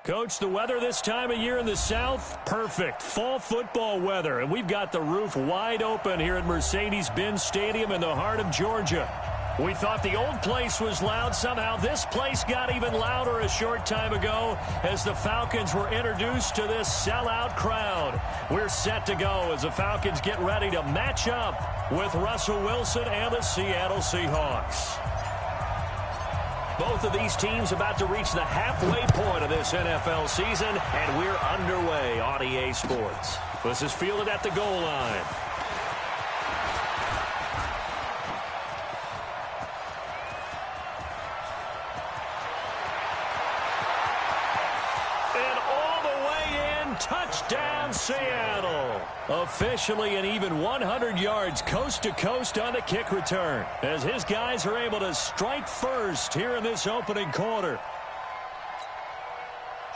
Coach, the weather this time of year in the South, perfect. Fall football weather, and we've got the roof wide open here at Mercedes-Benz Stadium in the heart of Georgia. We thought the old place was loud. Somehow this place got even louder a short time ago as the Falcons were introduced to this sellout crowd. We're set to go as the Falcons get ready to match up with Russell Wilson and the Seattle Seahawks. Both of these teams about to reach the halfway point of this NFL season, and we're underway on EA Sports. This is fielded at the goal line. And all the way in, touchdown Seattle. Officially an even 100 yards coast to coast on the kick return as his guys are able to strike first here in this opening quarter.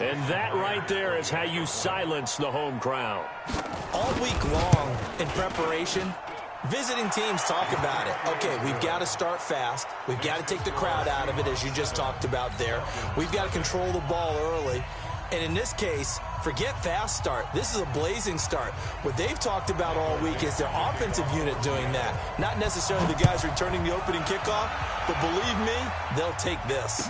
And that right there is how you silence the home crowd. All week long in preparation, visiting teams talk about it. Okay, we've got to start fast. We've got to take the crowd out of it, as you just talked about there. We've got to control the ball early. And in this case, forget fast start. This is a blazing start. What they've talked about all week is their offensive unit doing that. Not necessarily the guys returning the opening kickoff, but believe me, they'll take this.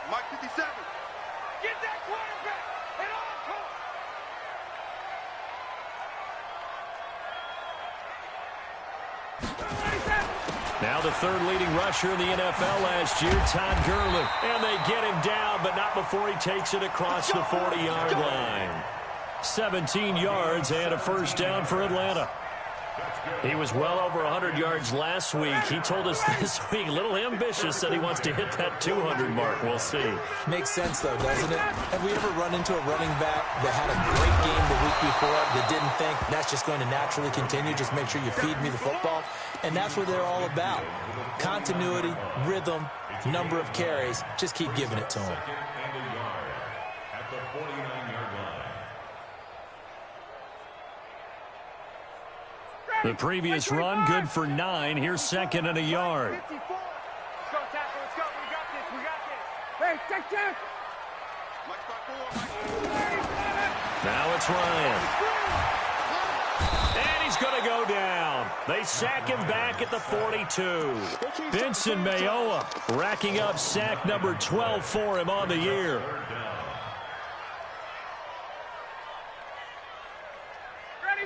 Mike 57. Get that quarterback and encore. Now the third leading rusher in the NFL last year, Todd Gurley. And they get him down, but not before he takes it across the 40-yard line. 17 yards and a first down for Atlanta. He was well over 100 yards last week. He told us this week, a little ambitious, said he wants to hit that 200 mark. We'll see. Makes sense, though, doesn't it? Have we ever run into a running back that had a great game the week before that didn't think that's just going to naturally continue? Just make sure you feed me the football. And that's what they're all about. Continuity, rhythm, number of carries. Just keep giving it to them. The previous run, good for 9. Here's second and a yard. Let's go, tackle. Let's go. We got this. We got this. Hey, check. Now it's Ryan. And he's going to go down. They sack him back at the 42. Benson Mayowa racking up sack number 12 for him on the year.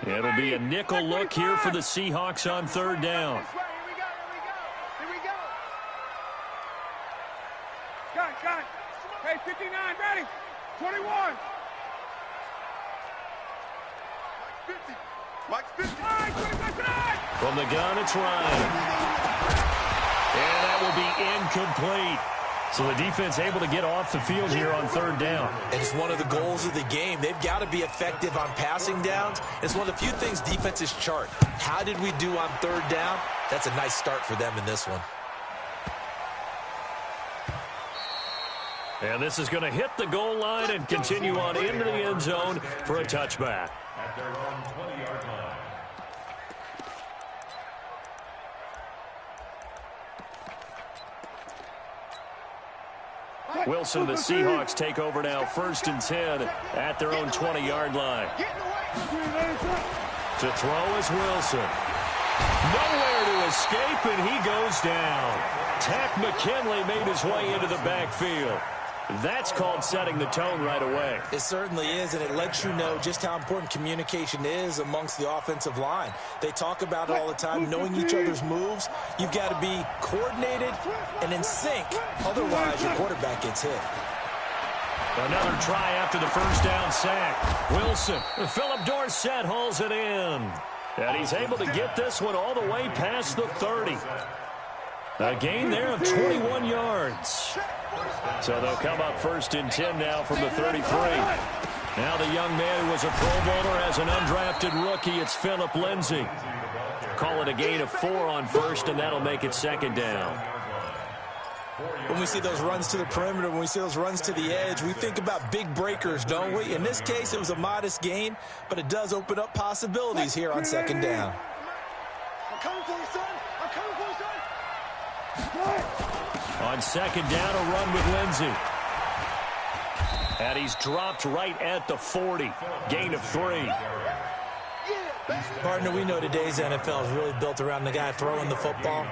It'll be a nickel look here for the Seahawks on third down. Here we go. Got it. Hey, 59, ready. 21. Mike's 50. From the gun, it's Ryan. And that will be incomplete. So the defense able to get off the field here on third down. And it's one of the goals of the game. They've got to be effective on passing downs. It's one of the few things defenses chart. How did we do on third down? That's a nice start for them in this one. And this is going to hit the goal line and continue on into the end zone for a touchback. At their own 20-yard line. Wilson and the Seahawks take over now, 1st and 10 at their own 20-yard line. To throw is Wilson. Nowhere to escape, and he goes down. Takk McKinley made his way into the backfield. That's called setting the tone right away. It certainly is, and it lets you know just how important communication is amongst the offensive line. They talk about it all the time, knowing each other's moves. You've got to be coordinated and in sync. Otherwise, your quarterback gets hit. Another try after the first down sack. Wilson, Philip Dorsett hauls it in. And he's able to get this one all the way past the 30. A gain there of 21 yards. So they'll come up 1st and 10 now from the 33. Now the young man who was a Pro Bowler as an undrafted rookie, it's Philip Lindsay. Call it a gain of 4 on first, and that'll make it 2nd down. When we see those runs to the perimeter, when we see those runs to the edge, we think about big breakers, don't we? In this case, it was a modest gain, but it does open up possibilities here on 2nd down. coming for you, son. I'm coming for you, son. On second down, a run with Lindsey. And he's dropped right at the 40. Gain of 3. Partner, we know today's NFL is really built around the guy throwing the football.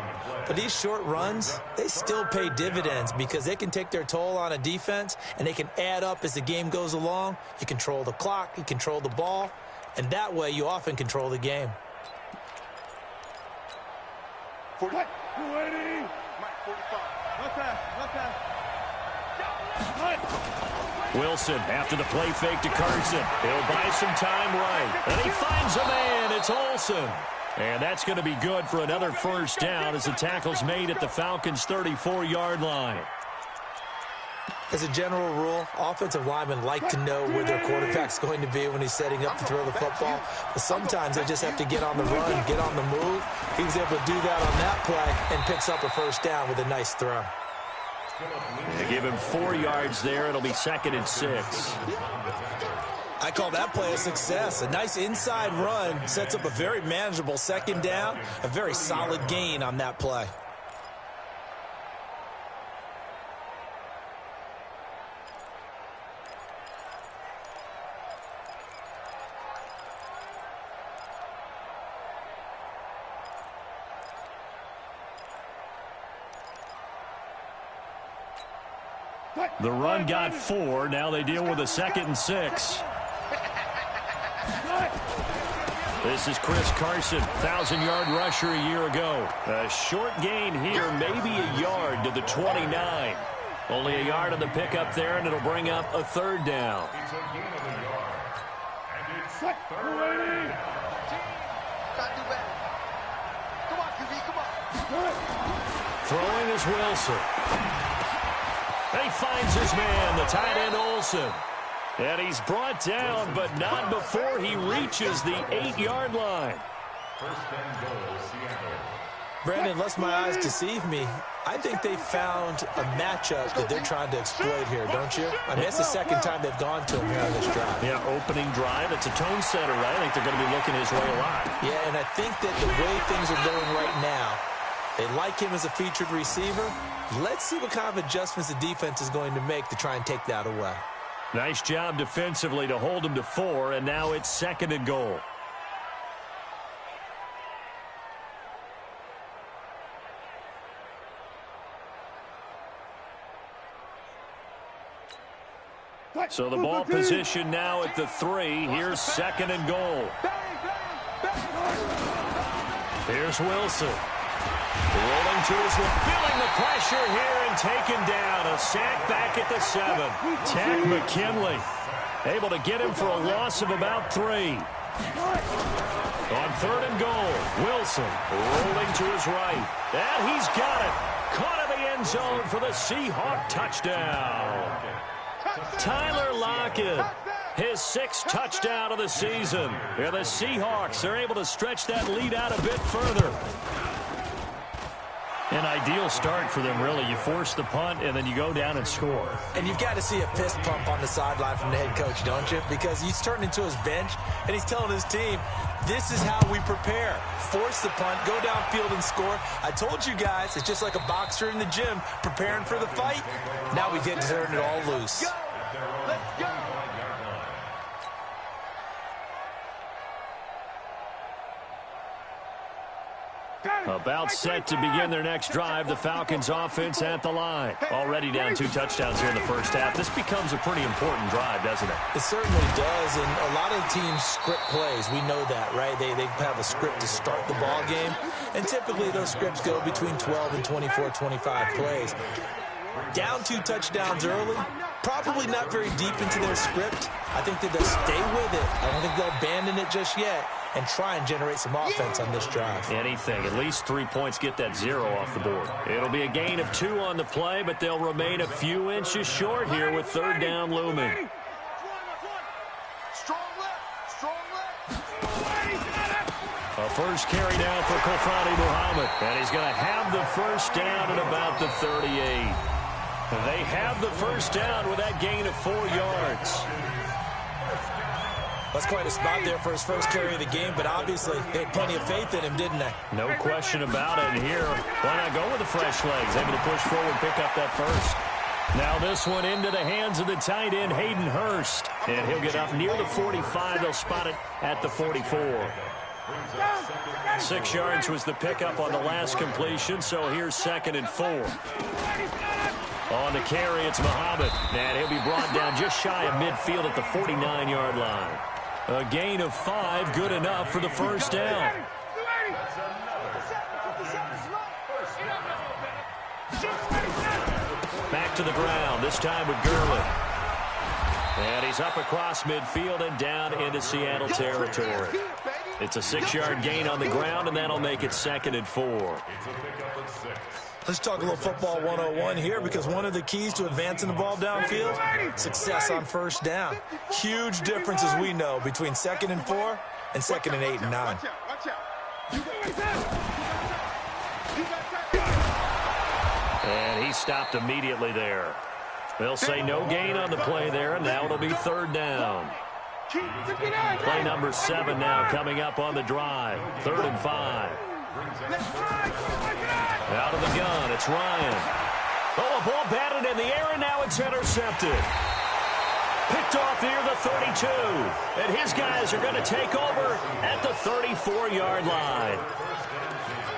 But these short runs, they still pay dividends because they can take their toll on a defense, and they can add up as the game goes along. You control the clock, you control the ball, and that way you often control the game. 40. 280. Mike, 45. Not pass. Wilson after the play fake to Carson. He'll buy some time right. And he finds a man. It's Olsen. And that's going to be good for another first down as the tackle's made at the Falcons' 34-yard line. As a general rule, offensive linemen like to know where their quarterback's going to be when he's setting up to throw the football. But sometimes they just have to get on the run, get on the move. He was able to do that on that play and picks up a first down with a nice throw. They give him 4 yards there. It'll be 2nd and 6. I call that play a success. A nice inside run sets up a very manageable second down. A very solid gain on that play. The run got 4. Now they deal with a 2nd and 6. This is Chris Carson, 1,000-yard rusher a year ago. A short gain here, maybe a yard to the 29. Only a yard on the pickup there, and it'll bring up a 3rd down. It's a gain of a yard. And it's 3rd down. Come on, QB, come on. Throwing is Wilson. And he finds his man, the tight end Olsen. And he's brought down, but not before he reaches the 8-yard line. First and goal, Seattle. Brandon, unless my eyes deceive me, I think they found a matchup that they're trying to exploit here, don't you? I mean, it's the second time they've gone to him here on this drive. Yeah, opening drive. It's a tone setter, right? I think they're going to be looking his way a lot. Yeah, and I think that the way things are going right now, they like him as a featured receiver. Let's see what kind of adjustments the defense is going to make to try and take that away. Nice job defensively to hold him to 4, and now it's 2nd and goal. So the ball position now at the 3. Here's 2nd and goal. Here's Wilson. Rolling to his left, feeling the pressure here and taken down. A sack back at the 7. Tack McKinley able to get him for a loss of about 3. On 3rd and goal, Wilson rolling to his right. And he's got it. Caught in the end zone for the Seahawk touchdown. Tyler Lockett, his 6th touchdown of the season. And the Seahawks are able to stretch that lead out a bit further. An ideal start for them, really. You force the punt, and then you go down and score. And you've got to see a fist pump on the sideline from the head coach, don't you? Because he's turned into his bench, and he's telling his team, this is how we prepare. Force the punt, go downfield and score. I told you guys, it's just like a boxer in the gym preparing for the fight. Now we get to turn it all loose. Let's go. About set to begin their next drive. The Falcons offense at the line. Already down 2 touchdowns here in the first half. This becomes a pretty important drive, doesn't it? It certainly does, and a lot of teams script plays. We know that, right? They have a script to start the ball game, and typically those scripts go between 12 and 24, 25 plays. Down 2 touchdowns early, probably not very deep into their script. I think that they'll stay with it. I don't think they'll abandon it just yet and try and generate some offense on this drive. Anything. At least 3 points, get that 0 off the board. It'll be a gain of 2 on the play, but they'll remain a few inches short here with 3rd down looming. A first carry down for Kofrani Muhammad. And he's going to have the first down at about the 38. They have the first down with that gain of 4 yards. That's quite a spot there for his first carry of the game, but obviously they had plenty of faith in him, didn't they? No question about it. And here, why not go with the fresh legs? Able to push forward, pick up that first. Now this one into the hands of the tight end, Hayden Hurst. And he'll get up near the 45. They'll spot it at the 44. 6 yards was the pickup on the last completion, so here's 2nd and 4. On the carry, it's Muhammad. And he'll be brought down just shy of midfield at the 49-yard line. A gain of 5, good enough for the first down. Back to the ground, this time with Gurley. And he's up across midfield and down into Seattle territory. It's a 6-yard gain on the ground, and that'll make it 2nd and 4. Let's talk a little football 101 here, because one of the keys to advancing the ball downfield, success on first down. Huge difference, as we know, between 2nd and 4 and 2nd and 8 and 9. And he stopped immediately there. They'll say no gain on the play there, and now it'll be 3rd down. Play number 7 now coming up on the drive. 3rd and 5. Out of the gun, it's Ryan. Oh, a ball batted in the air, and now it's intercepted. Picked off near the 32. And his guys are going to take over at the 34-yard line.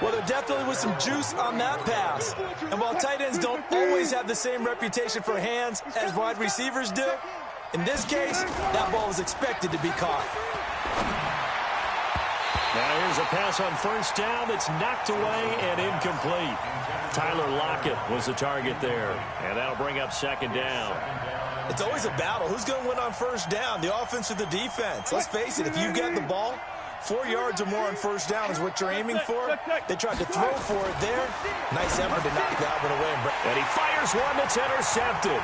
Well, there definitely was some juice on that pass. And while tight ends don't always have the same reputation for hands as wide receivers do, in this case, that ball was expected to be caught. Now here's a pass on first down that's knocked away and incomplete. Tyler Lockett was the target there, and that'll bring up 2nd down. It's always a battle. Who's going to win on first down, the offense or the defense? Let's face it, if you've got the ball, 4 yards or more on first down is what you're aiming for. They tried to throw for it there. Nice effort to knock that one away. And he fires one that's intercepted.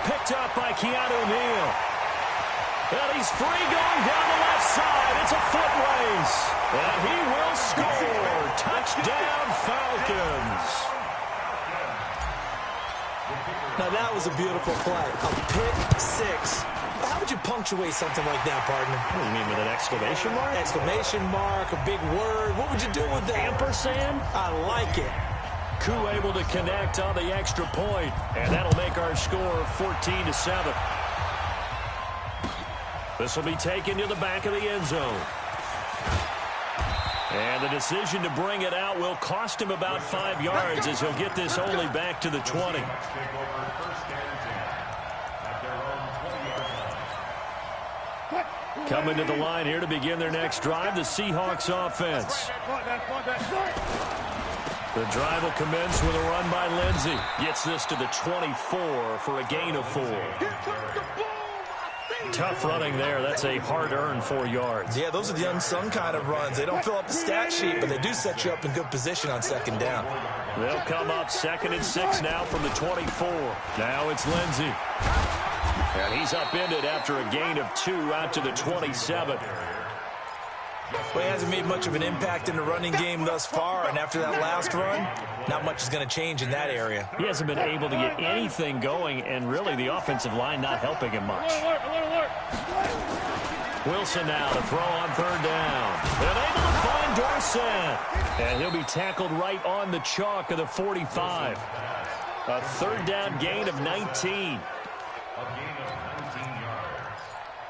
Picked up by Keanu Neal. And he's free going down the left side. It's a foot race. And he will score. Touchdown, Falcons. Now that was a beautiful play. A pick 6. How would you punctuate something like that, partner? What do you mean, with an exclamation mark? Exclamation mark, a big word. What would you do with that? Ampersand? I like it. Koo able to connect on the extra point, and that'll make our score 14-7. This will be taken to the back of the end zone. And the decision to bring it out will cost him about 5 yards, as he'll get this only back to the 20. Coming to the line here to begin their next drive, the Seahawks offense. The drive will commence with a run by Lindsey. Gets this to the 24 for a gain of 4. Tough running there. That's a hard-earned 4 yards. Yeah, those are the unsung kind of runs. They don't fill up the stat sheet, but they do set you up in good position on 2nd down. They'll come up 2nd and 6 now from the 24. Now it's Lindsey. And he's upended after a gain of 2 out to the 27. Well, he hasn't made much of an impact in the running game thus far, and after that last run, not much is going to change in that area. He hasn't been able to get anything going, and really the offensive line not helping him much. Wilson now to throw on 3rd down. And able to find Dorsett. And he'll be tackled right on the chalk of the 45. A 3rd down gain of 19.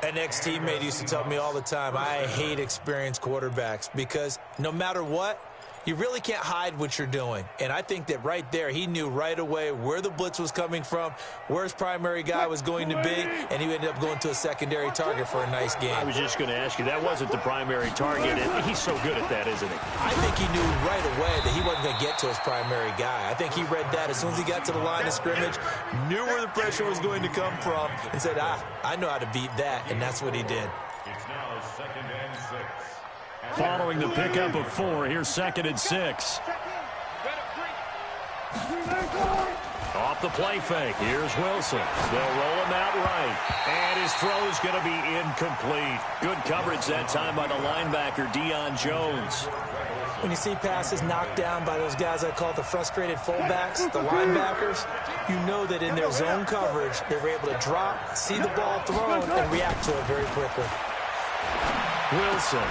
An ex-teammate used to tell me all the time, I hate experienced quarterbacks because no matter what, you really can't hide what you're doing. And I think that right there, he knew right away where the blitz was coming from, where his primary guy was going to be, and he ended up going to a secondary target for a nice game. I was just going to ask you, that wasn't the primary target, and he's so good at that, isn't he? I think he knew right away that he wasn't going to get to his primary guy. I think he read that as soon as he got to the line of scrimmage, knew where the pressure was going to come from, and said, I know how to beat that, and that's what he did. It's now 2nd and 6. Following the pickup of 4, here's 2nd and 6. Off the play fake, here's Wilson. They'll roll him out right, and his throw's going to be incomplete. Good coverage that time by the linebacker, Deion Jones. When you see passes knocked down by those guys I call the frustrated fullbacks, the linebackers, you know that in their zone coverage, they were able to drop, see the ball thrown, and react to it very quickly. Wilson.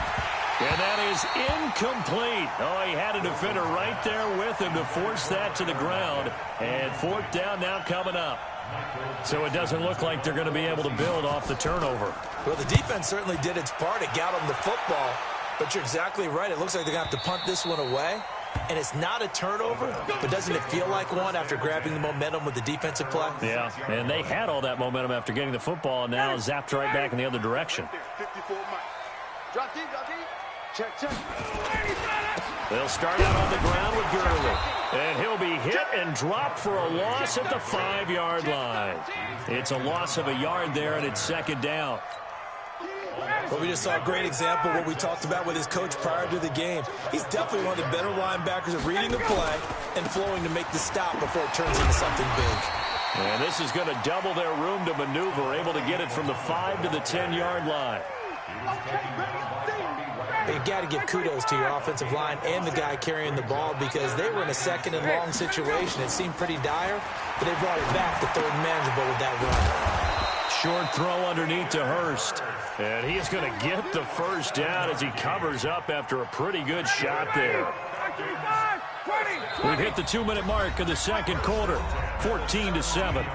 And that is incomplete. Oh, he had a defender right there with him to force that to the ground. And fourth down now coming up. So it doesn't look like they're going to be able to build off the turnover. Well, the defense certainly did its part. It got them the football. But you're exactly right. It looks like they're going to have to punt this one away. And it's not a turnover, but doesn't it feel like one after grabbing the momentum with the defensive play? Yeah, and they had all that momentum after getting the football, and now zapped right back in the other direction. They'll start out on the ground with Gurley. And he'll be hit and dropped for a loss at the 5-yard line. It's a loss of a yard there, and it's second down. But we just saw a great example of what we talked about with his coach prior to the game. He's definitely one of the better linebackers at reading the play and flowing to make the stop before it turns into something big. And this is going to double their room to maneuver, able to get it from the 5 to the 10-yard line. You got to give kudos to your offensive line and the guy carrying the ball because they were in a second and long situation. It seemed pretty dire, but they brought it back to third and manageable with that run. Short throw underneath to Hurst. And he is going to get the first down as he covers up after a pretty good shot there. We've hit the 2-minute mark of the second quarter, 14-7.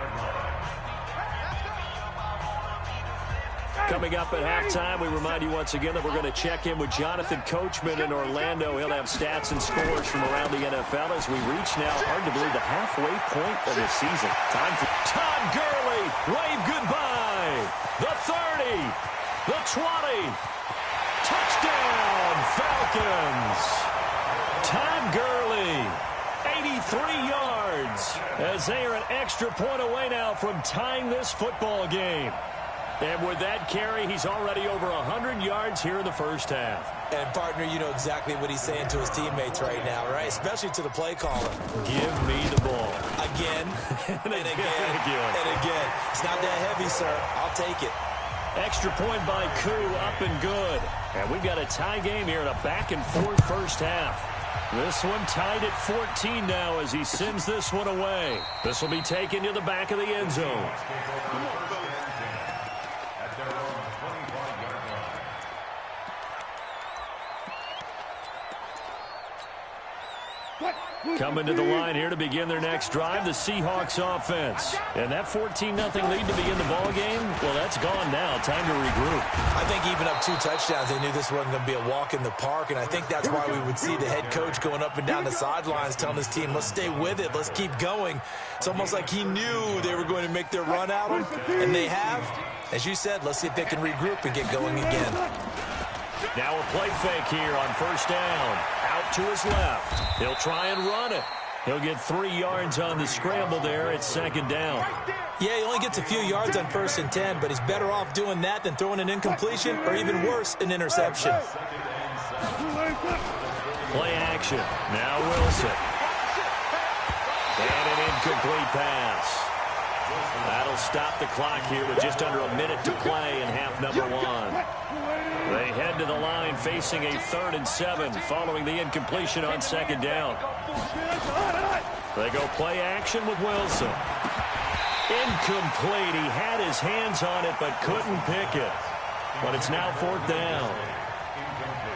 Coming up at halftime, we remind you once again that we're going to check in with Jonathan Coachman in Orlando. He'll have stats and scores from around the NFL as we reach now, hard to believe, the halfway point of the season. Time for Todd Gurley. Wave goodbye. The 30. The 20. Touchdown, Falcons. Todd Gurley, 83 yards, as they are an extra point away now from tying this football game. And with that carry, he's already over 100 yards here in the first half. And, partner, you know exactly what he's saying to his teammates right now, right? Especially to the play caller. Give me the ball. Again, and again. It's not that heavy, sir. I'll take it. Extra point by Koo, up and good. And we've got a tie game here in a back-and-forth first half. This one tied at 14 now as he sends this one away. This will be taken to the back of the end zone. Coming to the line here to begin their next drive, the Seahawks offense. And that 14-0 lead to begin the ball game, well, that's gone now. Time to regroup. I think even up 2 touchdowns, they knew this wasn't going to be a walk in the park, and I think that's why we would see the head coach going up and down the sidelines telling his team, let's stay with it, let's keep going. It's almost like he knew they were going to make their run at him, and they have. As you said, let's see if they can regroup and get going again. Now a play fake here on first down. Out to his left. He'll try and run it. He'll get 3 yards on the scramble there at second down. Yeah, he only gets a few yards on 1st and 10, but he's better off doing that than throwing an incompletion or even worse, an interception. Play action. Now Wilson. And an incomplete pass. That'll stop the clock here with just under a minute to play in half number 1. They head to the line facing a 3rd and 7 following the incompletion on second down. They go play action with Wilson. Incomplete. He had his hands on it but couldn't pick it. But it's now 4th down.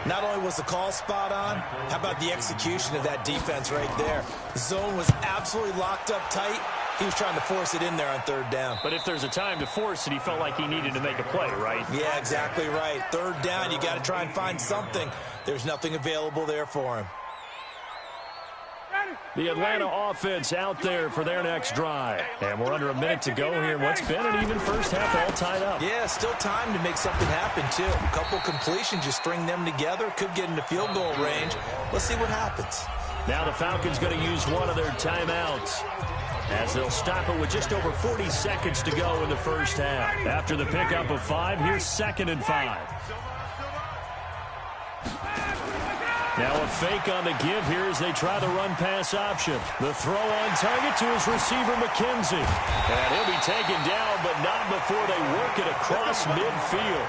Not only was the call spot on, how about the execution of that defense right there? The zone was absolutely locked up tight. He was trying to force it in there on 3rd down. But if there's a time to force it, he felt like he needed to make a play, right? Yeah, exactly right. 3rd down, you got to try and find something. There's nothing available there for him. The Atlanta offense out there for their next drive. And we're under a minute to go here. What's been an even first half all tied up? Yeah, still time to make something happen, too. A couple completions, you string them together. Could get into field goal range. Let's see what happens. Now the Falcons going to use one of their timeouts, as they'll stop it with just over 40 seconds to go in the first half. After the pickup of 5, here's 2nd and 5. Now a fake on the give here as they try the run-pass option. The throw on target to his receiver, McKenzie. And he'll be taken down, but not before they work it across midfield.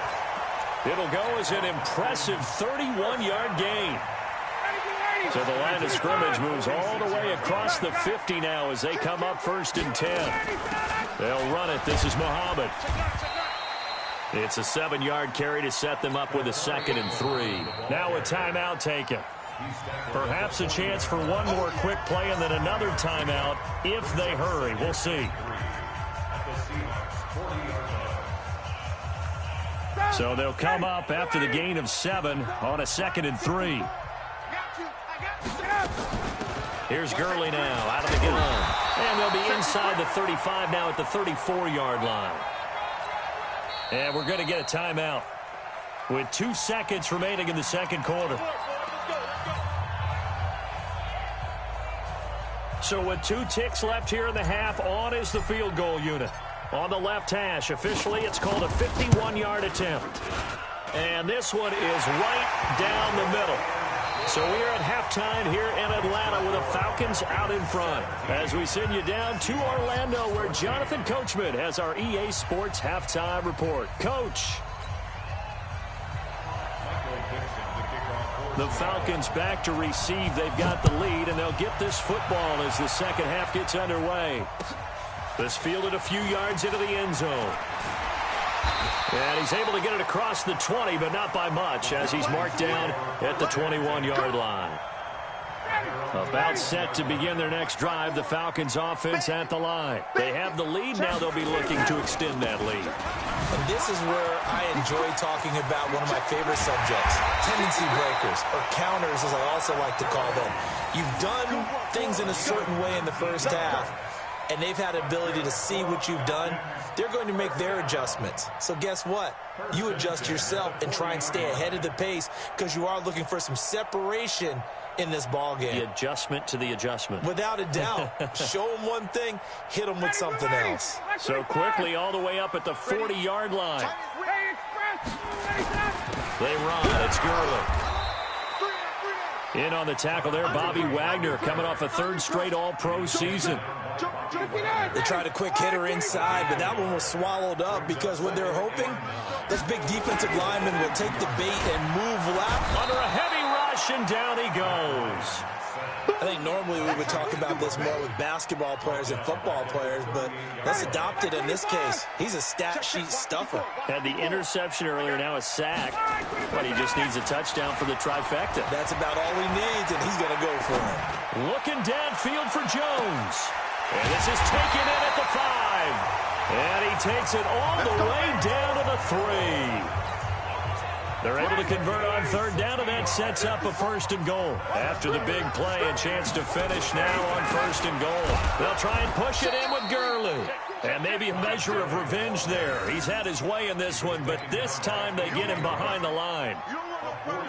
It'll go as an impressive 31-yard gain. So the line of scrimmage moves all the way across the 50 now as they come up 1st and 10. They'll run it. This is Muhammad. It's a 7-yard carry to set them up with a 2nd and 3. Now a timeout taken. Perhaps a chance for one more quick play and then another timeout if they hurry. We'll see. So they'll come up after the gain of 7 on a 2nd and 3. Here's Gurley now out of the gun. And they'll be inside the 35 now at the 34-yard line. And we're going to get a timeout with 2 seconds remaining in the second quarter. So with 2 ticks left here in the half, on is the field goal unit. On the left hash, officially it's called a 51-yard attempt. And this one is right down the middle. So we are at halftime here in Atlanta with the Falcons out in front. As we send you down to Orlando where Jonathan Coachman has our EA Sports halftime report. Coach. The Falcons back to receive. They've got the lead, and they'll get this football as the second half gets underway. This fielded a few yards into the end zone. And he's able to get it across the 20, but not by much, as he's marked down at the 21-yard line. About set to begin their next drive, the Falcons offense at the line. They have the lead. Now they'll be looking to extend that lead. And this is where I enjoy talking about one of my favorite subjects, tendency breakers, or counters as I also like to call them. You've done things in a certain way in the first half, and they've had the ability to see what you've done. They're going to make their adjustments. So guess what? You adjust yourself and try and stay ahead of the pace because you are looking for some separation in this ball game. The adjustment to the adjustment. Without a doubt. Show them one thing, hit them with something else. So quickly all the way up at the 40-yard line. They run. It's Gurley. In on the tackle there, Bobby Wagner coming off a 3rd straight All-Pro season. They tried a quick hitter inside, but that one was swallowed up because what they're hoping, this big defensive lineman will take the bait and move left. Under a heavy rush, and down he goes. I think normally we would talk about this more with basketball players and football players, but let's adopt it in this case. He's a stat sheet stuffer. Had the interception earlier, now a sack. But he just needs a touchdown for the trifecta. That's about all he needs, and he's going to go for it. Looking downfield for Jones. And this is taken in at the 5. And he takes it all the way down to the 3. They're able to convert on 3rd down, and that sets up a 1st and goal. After the big play, a chance to finish now on 1st and goal. They'll try and push it in with Gurley. And maybe a measure of revenge there. He's had his way in this one, but this time they get him behind the line.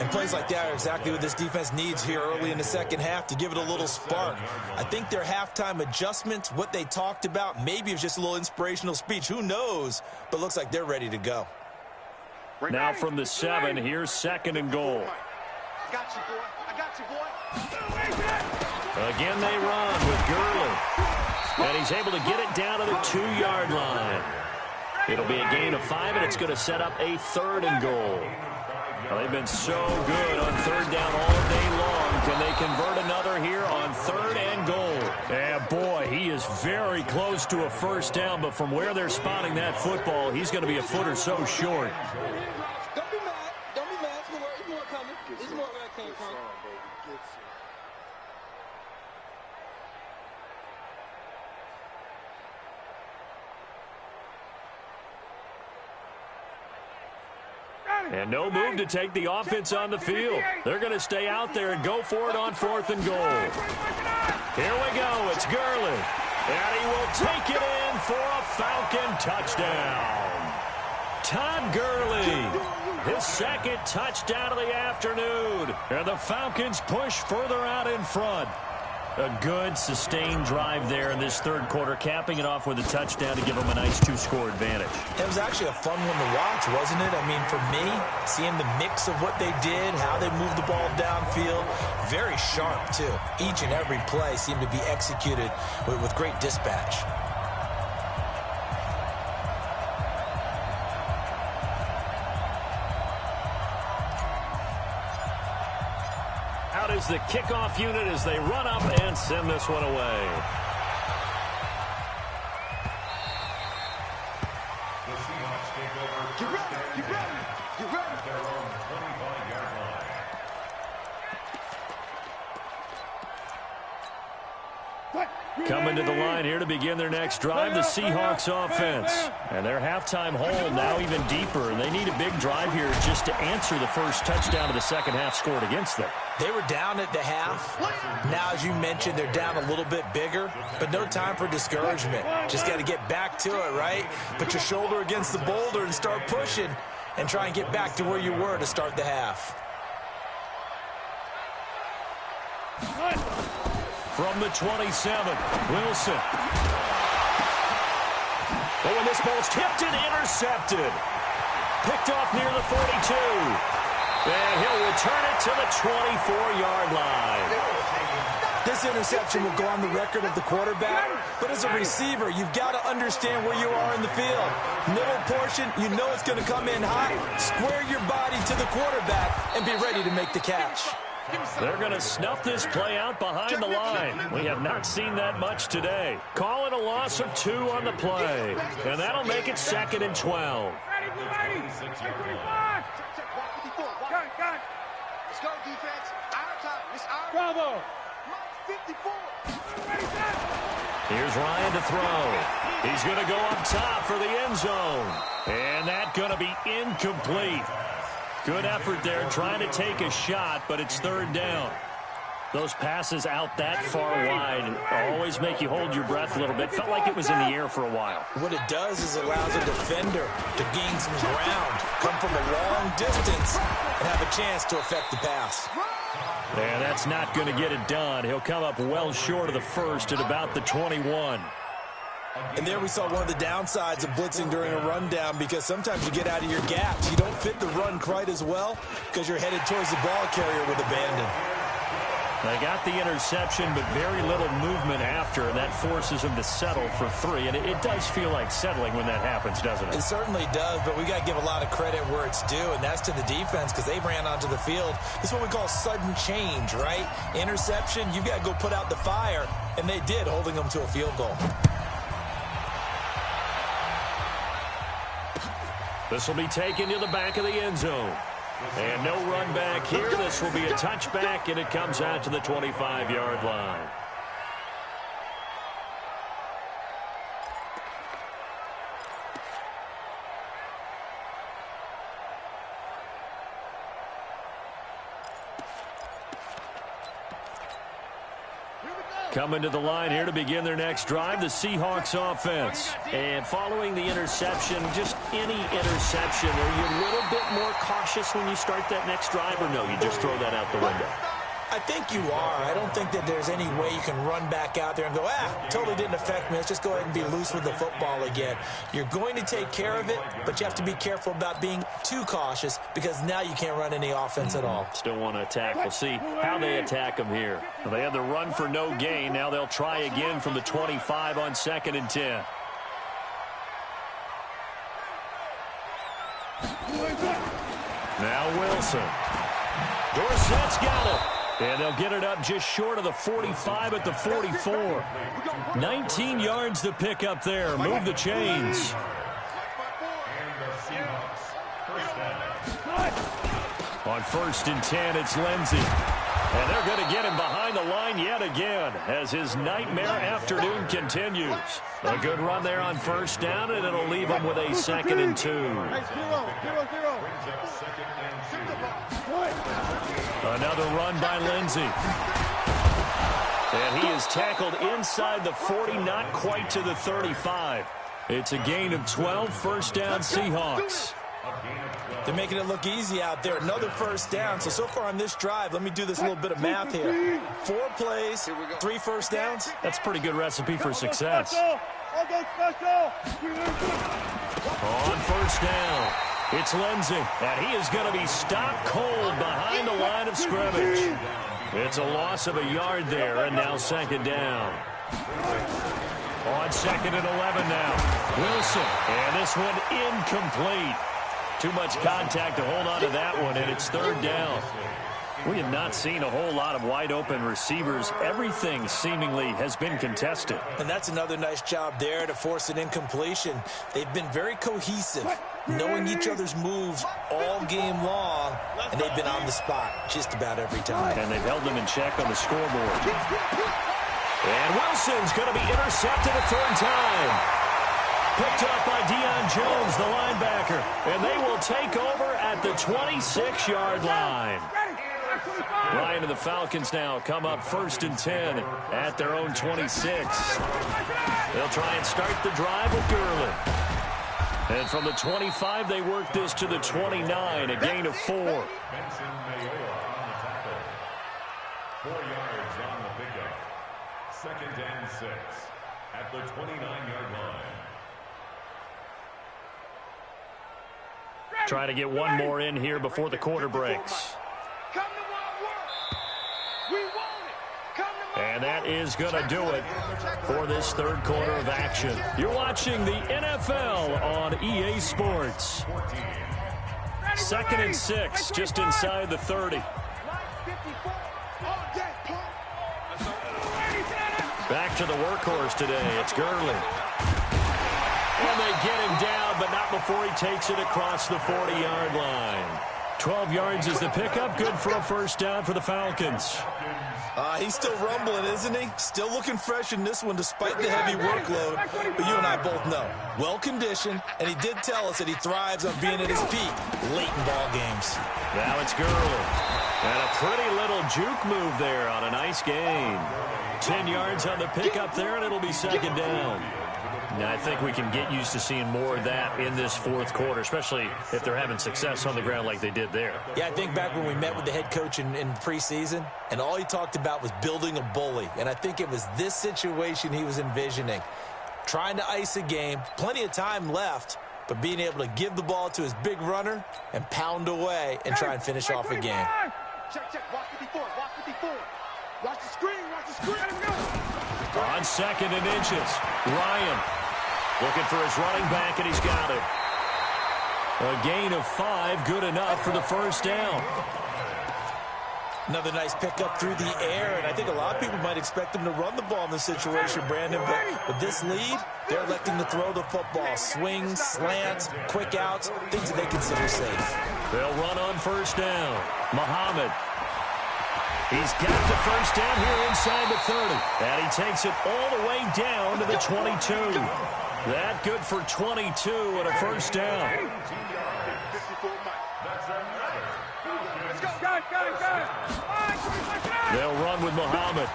And plays like that are exactly what this defense needs here early in the second half to give it a little spark. I think their halftime adjustments, what they talked about, maybe it was just a little inspirational speech. Who knows? But looks like they're ready to go. Now from the 7, here's 2nd and goal. I got you, boy. I got you, boy. Again they run with Gurley. And he's able to get it down to the 2-yard line. It'll be a gain of 5, and it's going to set up a 3rd and goal. Well, they've been so good on 3rd down all day long. Can they convert another here on 3rd and goal? And boy, he is very close to a 1st down, but from where they're spotting that football, he's going to be a foot or so short. Don't be mad. Don't be mad. It's more coming. It's more where it came from. And no move to take the offense on the field. They're going to stay out there and go for it on 4th and goal. Here we go. It's Gurley. And he will take it in for a Falcon touchdown. Todd Gurley, his 2nd touchdown of the afternoon. And the Falcons push further out in front. A good, sustained drive there in this 3rd quarter, capping it off with a touchdown to give them a nice 2-score advantage. It was actually a fun one to watch, wasn't it? I mean, for me, seeing the mix of what they did, how they moved the ball downfield, very sharp, too. Each and every play seemed to be executed with great dispatch. Is the kickoff unit as they run up and send this one away. take over first down Get ready. Get ready. at their own 25-yard line. Coming to the line here to begin their next drive, the Seahawks offense. And their halftime hole now even deeper, and they need a big drive here just to answer the first touchdown of the second half scored against them. They were down at the half. Now, as you mentioned, they're down a little bit bigger, but no time for discouragement. Just got to get back to it, right? Put your shoulder against the boulder and start pushing and try and get back to where you were to start the half. From the 27, Wilson. Oh, and this ball's tipped and intercepted. Picked off near the 42. And he'll return it to the 24-yard line. This interception will go on the record of the quarterback, but as a receiver, you've got to understand where you are in the field. Middle portion, you know it's going to come in hot. Square your body to the quarterback and be ready to make the catch. They're going to snuff this play out behind the line. We have not seen that much today. Call it a loss of 2 on the play. And that'll make it 2nd and 12. Let's go, defense. Our time. It's our Bravo. 54. Here's Ryan to throw. He's going to go up top for the end zone. And that's going to be incomplete. Good effort there trying to take a shot, but it's 3rd down. Those passes out that far wide always make you hold your breath a little bit. Felt like it was in the air for a while. What it does is it allows a defender to gain some ground, come from a long distance, and have a chance to affect the pass. And that's not going to get it done. He'll come up well short of the first at about the 21. And there we saw one of the downsides of blitzing during a rundown, because sometimes you get out of your gaps. You don't fit the run quite as well because you're headed towards the ball carrier with abandon. They got the interception, but very little movement after, and that forces them to settle for 3. And it does feel like settling when that happens, doesn't it? It certainly does, but we got to give a lot of credit where it's due, and that's to the defense, because they ran onto the field. This is what we call sudden change, right? Interception, you've got to go put out the fire, and they did, holding them to a field goal. This will be taken to the back of the end zone. And no run back here. This will be a touchback, and it comes out to the 25-yard line. Coming to the line here to begin their next drive, the Seahawks offense. And following the interception, just any interception, are you a little bit more cautious when you start that next drive, or no, you just throw that out the window? I think you are. I don't think that there's any way you can run back out there and go, totally didn't affect me. Let's just go ahead and be loose with the football again. You're going to take care of it, but you have to be careful about being too cautious, because now you can't run any offense at all. Still want to attack. We'll see how they attack them here. Well, they had the run for no gain. Now they'll try again from the 25 on 2nd and 10. Now Wilson. Dorsett's got it. And they'll get it up just short of the 45 at the 44. 19 yards to pick up there. Move the chains. On 1st and 10, it's Lindsey. And they're going to get him behind the line yet again as his nightmare afternoon continues. A good run there on 1st down, and it'll leave him with a 2nd and 2. Another run by Lindsey. And he is tackled inside the 40, not quite to the 35. It's a gain of 12, 1st down Seahawks. They're making it look easy out there. Another 1st down. So far on this drive, let me do this little bit of math here. 4 plays, 3 1st downs. That's a pretty good recipe for success. On 1st down, it's Lindsey, and he is going to be stopped cold behind the line of scrimmage. It's a loss of a yard there, and now 2nd down. On 2nd and 11 now, Wilson, and this one incomplete. Too much contact to hold on to that one, and it's 3rd down. We have not seen a whole lot of wide-open receivers. Everything seemingly has been contested. And that's another nice job there to force an incompletion. They've been very cohesive. knowing each other's moves all game long, and they've been on the spot just about every time. And they've held them in check on the scoreboard. And Wilson's going to be intercepted a third time. Picked up by Deion Jones, the linebacker. And they will take over at the 26-yard line. Ryan and the Falcons now come up 1st and 10 at their own 26. They'll try and start the drive with Gurley. And from the 25, they work this to the 29, a gain of 4. Benson Mayoa on the tackle. 4 yards on the pickup. 2nd and 6 at the 29-yard line. Try to get one more in here before the quarter breaks. And that is going to do it for this third quarter of action. You're watching the NFL on EA Sports. 2nd and 6, just inside the 30. Back to the workhorse today. It's Gurley. And they get him down, but not before he takes it across the 40-yard line. 12 yards is the pickup. Good for a first down for the Falcons. He's still rumbling, isn't he? Still looking fresh in this one despite the heavy workload. But you and I both know, well-conditioned, and he did tell us that he thrives on being at his peak late in ball games. Now it's Gurley. And a pretty little juke move there on a nice gain. 10 yards on the pickup there, and it'll be 2nd down. Now, I think we can get used to seeing more of that in this fourth quarter, especially if they're having success on the ground like they did there. Yeah, I think back when we met with the head coach in preseason, and all he talked about was building a bully. And I think it was this situation he was envisioning. Trying to ice a game, plenty of time left, but being able to give the ball to his big runner and pound away and try and finish off a game. Check, check. Watch 54. Watch 54. Watch the screen. Watch the screen. Let him go. On 2nd and inches, Ryan looking for his running back, and he's got it. A gain of 5, good enough for the first down. Another nice pickup through the air, and I think a lot of people might expect him to run the ball in this situation, Brandon, but with this lead, they're electing to throw the football. Swings, slants, quick outs, things that they consider safe. They'll run on first down. Muhammad. He's got the first down here inside the 30. And he takes it all the way down to the 22. That good for 22 and a first down. They'll run with Muhammad.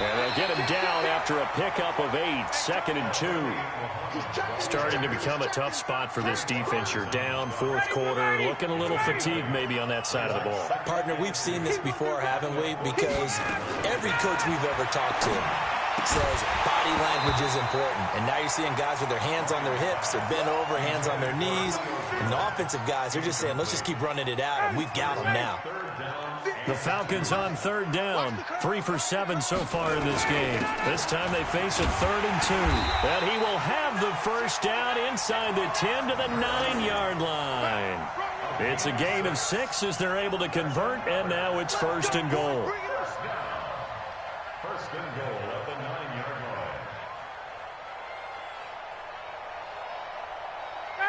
And they'll get him down after a pickup of 8, 2nd and 2. Starting to become a tough spot for this defense. You're down fourth quarter, looking a little fatigued maybe on that side of the ball. Partner, we've seen this before, haven't we? Because every coach we've ever talked to says body language is important. And now you're seeing guys with their hands on their hips, they're bent over, hands on their knees. And the offensive guys, they're just saying, let's just keep running it out, and we've got them now. The Falcons on 3rd down, 3 for 7 so far in this game. This time they face a 3rd and 2. And he will have the first down inside the 10 to the 9-yard line. It's a gain of 6 as they're able to convert, and now it's 1st and goal. 1st and goal at the 9-yard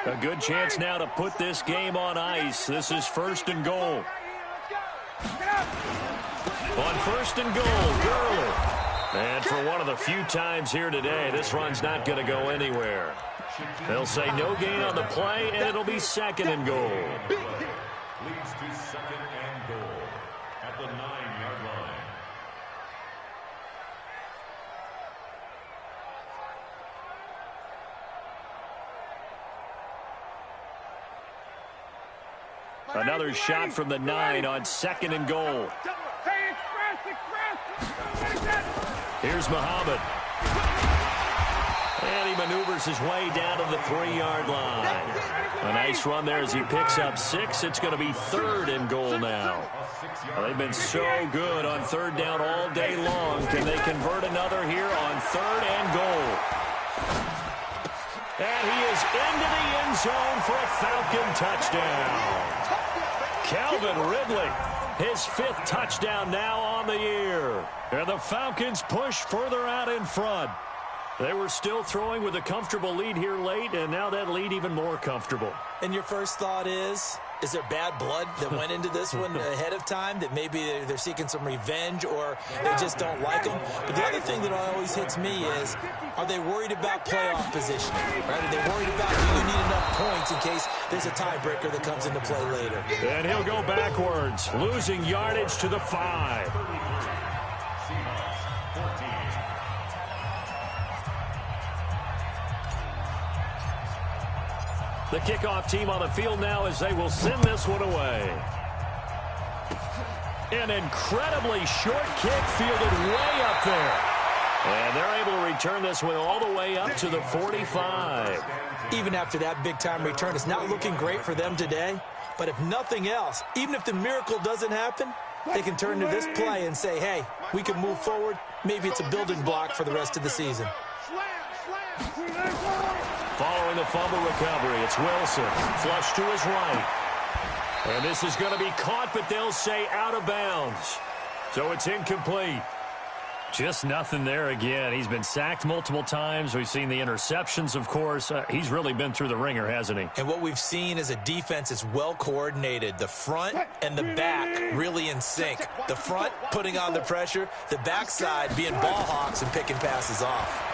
line. A good chance now to put this game on ice. This is 1st and goal. On 1st and goal, Gurley. And for one of the few times here today, this run's not going to go anywhere. They'll say no gain on the play, and it'll be 2nd and goal. Leads to 2nd and goal at the 9-yard line. Another shot from the 9 on 2nd and goal. Here's Muhammad. And he maneuvers his way down to the 3-yard line. A nice run there as he picks up 6. It's going to be 3rd and goal now. Well, they've been so good on 3rd down all day long. Can they convert another here on 3rd and goal? And he is into the end zone for a Falcon touchdown. Calvin Ridley, his 5th touchdown now on the year. And the Falcons push further out in front. They were still throwing with a comfortable lead here late, and now that lead even more comfortable. And your first thought is there bad blood that went into this one ahead of time, that maybe they're seeking some revenge or they just don't like them? But the other thing that always hits me is, are they worried about playoff positioning? Right? Are they worried about, do you need enough points in case there's a tiebreaker that comes into play later? And he'll go backwards, losing yardage to the 5. The kickoff team on the field now as they will send this one away. An incredibly short kick fielded way up there. And they're able to return this one all the way up to the 45. Even after that big-time return, it's not looking great for them today. But if nothing else, even if the miracle doesn't happen, they can turn to this play and say, hey, we can move forward. Maybe it's a building block for the rest of the season. Following the fumble recovery, it's Wilson. Flush to his right. And this is going to be caught, but they'll say out of bounds. So it's incomplete. Just nothing there again. He's been sacked multiple times. We've seen the interceptions, of course. He's really been through the ringer, hasn't he? And what we've seen is a defense that's well coordinated. The front and the back really in sync. The front putting on the pressure. The backside being ball hawks and picking passes off.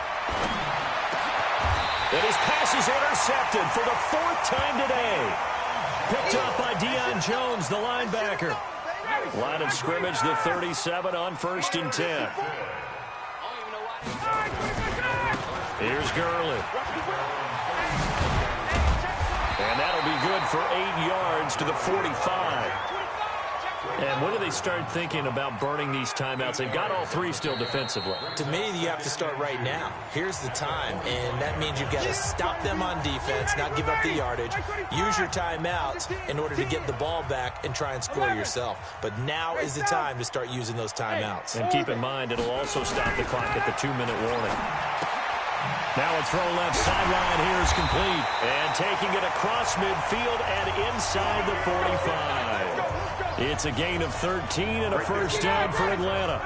And his pass is intercepted for the 4th time today. Picked up by Deion Jones, the linebacker. Line of scrimmage, the 37 on 1st and 10. Here's Gurley. And that'll be good for 8 yards to the 45. And when do they start thinking about burning these timeouts? They've got all 3 still defensively. To me, you have to start right now. Here's the time, and that means you've got to stop them on defense, not give up the yardage. Use your timeouts in order to get the ball back and try and score yourself. But now is the time to start using those timeouts. And keep in mind, it'll also stop the clock at the 2-minute warning. Now a throw left sideline here is complete. And taking it across midfield and inside the 45. It's a gain of 13 and a first down for Atlanta.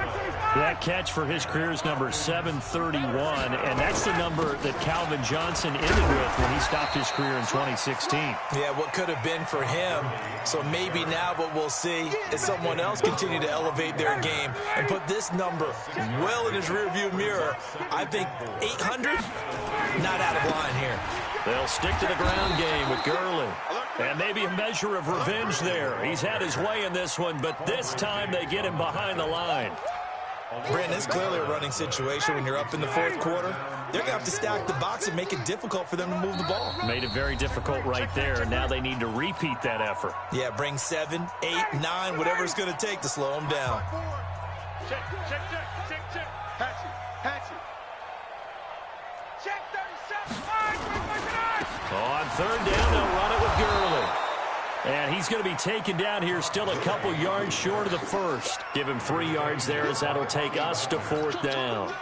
That catch for his career is number 731, and that's the number that Calvin Johnson ended with when he stopped his career in 2016. Yeah, what could have been for him. So maybe now what we'll see is someone else continue to elevate their game and put this number well in his rearview mirror. I think 800, not out of line here. They'll stick to the ground game with Gurley. And maybe a measure of revenge there. He's had his way in this one, but this time they get him behind the line. Brandon, it's clearly a running situation when you're up in the 4th quarter. They're going to have to stack the box and make it difficult for them to move the ball. Made it very difficult right there. Now they need to repeat that effort. Yeah, bring 7, 8, 9, whatever it's going to take to slow them down. Check. Patchy. Check 37. On 3rd down, they'll run it with Gurley. And he's going to be taken down here, still a couple yards short of the 1st. Give him 3 yards there as that'll take us to 4th down.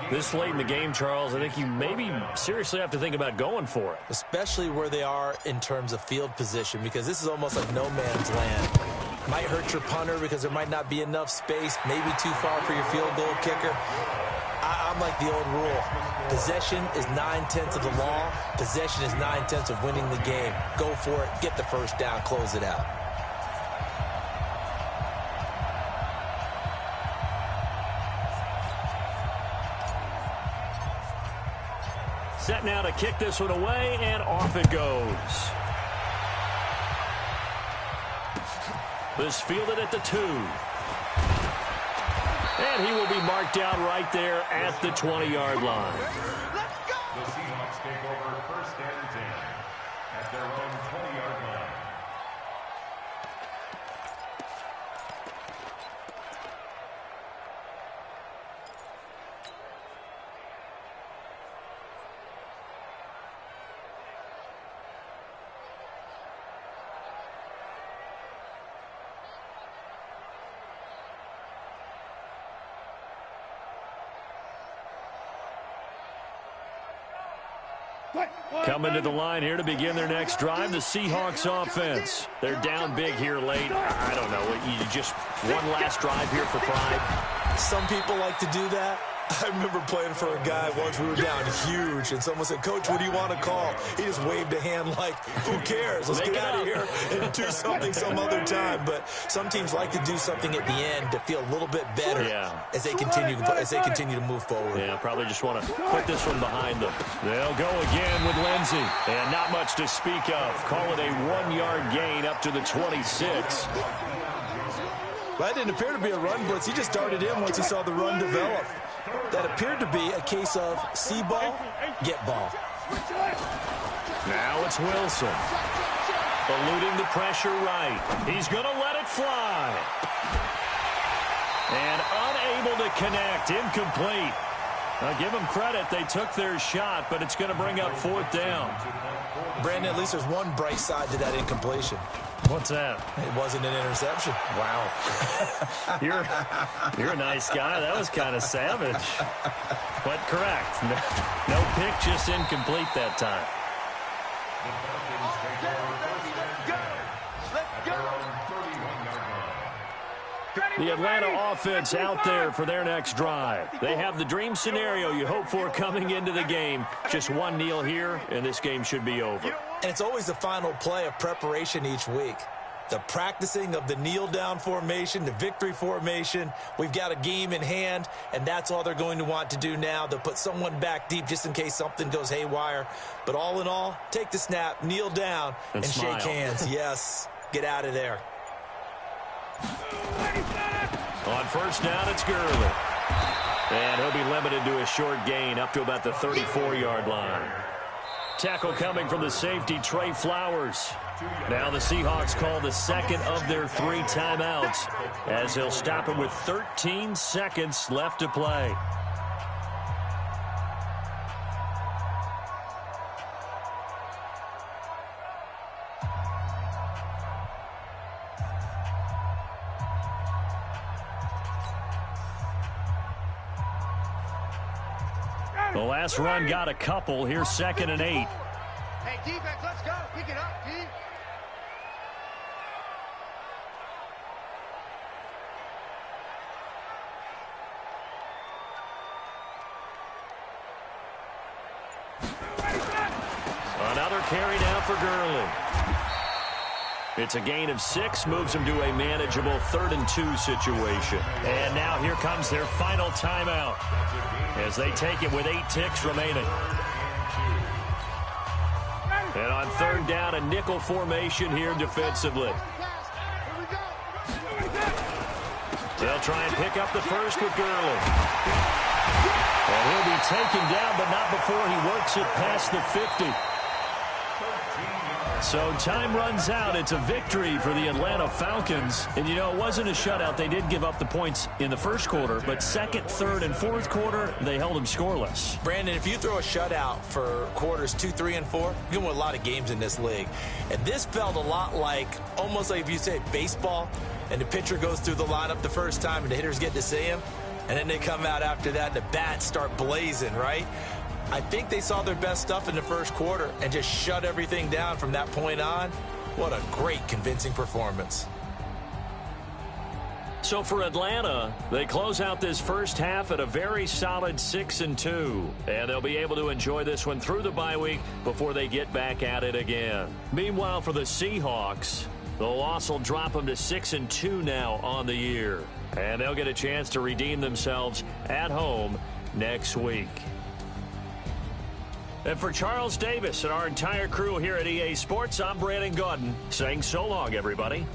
This late in the game, Charles, I think you maybe seriously have to think about going for it. Especially where they are in terms of field position, because this is almost like no man's land. Might hurt your punter because there might not be enough space, maybe too far for your field goal kicker. I'm like the old rule. Possession is 9/10 of the law. Possession is 9/10 of winning the game. Go for it. Get the first down. Close it out. Set now to kick this one away, and off it goes. This fielded at the 2. And he will be marked down right there at the 20-yard line. The Seahawks take over 1st and 10 at their own 20-yard line. Coming to the line here to begin their next drive, the Seahawks offense. They're down big here late. I don't know. You just one last drive here for pride. Some people like to do that. I remember playing for a guy once. We were down huge, and someone said, "Coach, what do you want to call?" He just waved a hand like, "Who cares? Let's get out of here and do something some other time." But some teams like to do something at the end to feel a little bit better as they continue to move forward. Yeah, probably just want to put this one behind them. They'll go again with Lindsey, and not much to speak of. Call it a 1-yard gain up to the 26. That didn't appear to be a run blitz. He just darted in once he saw the run develop. That appeared to be a case of see ball, get ball. Now it's Wilson. Eluding the pressure right. He's going to let it fly. And unable to connect. Incomplete. I'll give them credit. They took their shot, but it's going to bring up 4th down. Brandon, at least there's one bright side to that incompletion. What's that? It wasn't an interception. Wow. You're a nice guy. That was kind of savage. But correct. No pick, just incomplete that time. The Atlanta offense out there for their next drive. They have the dream scenario you hope for coming into the game. Just one kneel here, and this game should be over. And it's always the final play of preparation each week. The practicing of the kneel-down formation, the victory formation. We've got a game in hand, and that's all they're going to want to do now. They'll put someone back deep just in case something goes haywire. But all in all, take the snap, kneel down, and shake hands. Yes, get out of there. On first down, it's Gurley. And he'll be limited to a short gain up to about the 34-yard line. Tackle coming from the safety, Trey Flowers. Now the Seahawks call the second of their 3 timeouts as they'll stop it with 13 seconds left to play. The last run got a couple. Here's 2nd and 8. Hey, defense, let's go. Pick it up, D. Another carry now for Gurley. It's a gain of 6, moves him to a manageable 3rd and 2 situation. And now here comes their final timeout as they take it with 8 ticks remaining. And on 3rd down, a nickel formation here defensively. They'll try and pick up the first with Gurley. And he'll be taken down, but not before he works it past the 50. So time runs out. It's a victory for the Atlanta Falcons. And, you know, it wasn't a shutout. They did give up the points in the first quarter, but 2nd, 3rd, and 4th quarter, they held them scoreless. Brandon, if you throw a shutout for quarters 2, 3, and 4, you win a lot of games in this league. And this felt a lot like, almost like if you say baseball, and the pitcher goes through the lineup the first time and the hitters get to see him, and then they come out after that and the bats start blazing, right? I think they saw their best stuff in the first quarter and just shut everything down from that point on. What a great, convincing performance. So for Atlanta, they close out this first half at a very solid 6-2. And they'll be able to enjoy this one through the bye week before they get back at it again. Meanwhile, for the Seahawks, the loss will drop them to 6-2 now on the year. And they'll get a chance to redeem themselves at home next week. And for Charles Davis and our entire crew here at EA Sports, I'm Brandon Gaudin saying so long, everybody.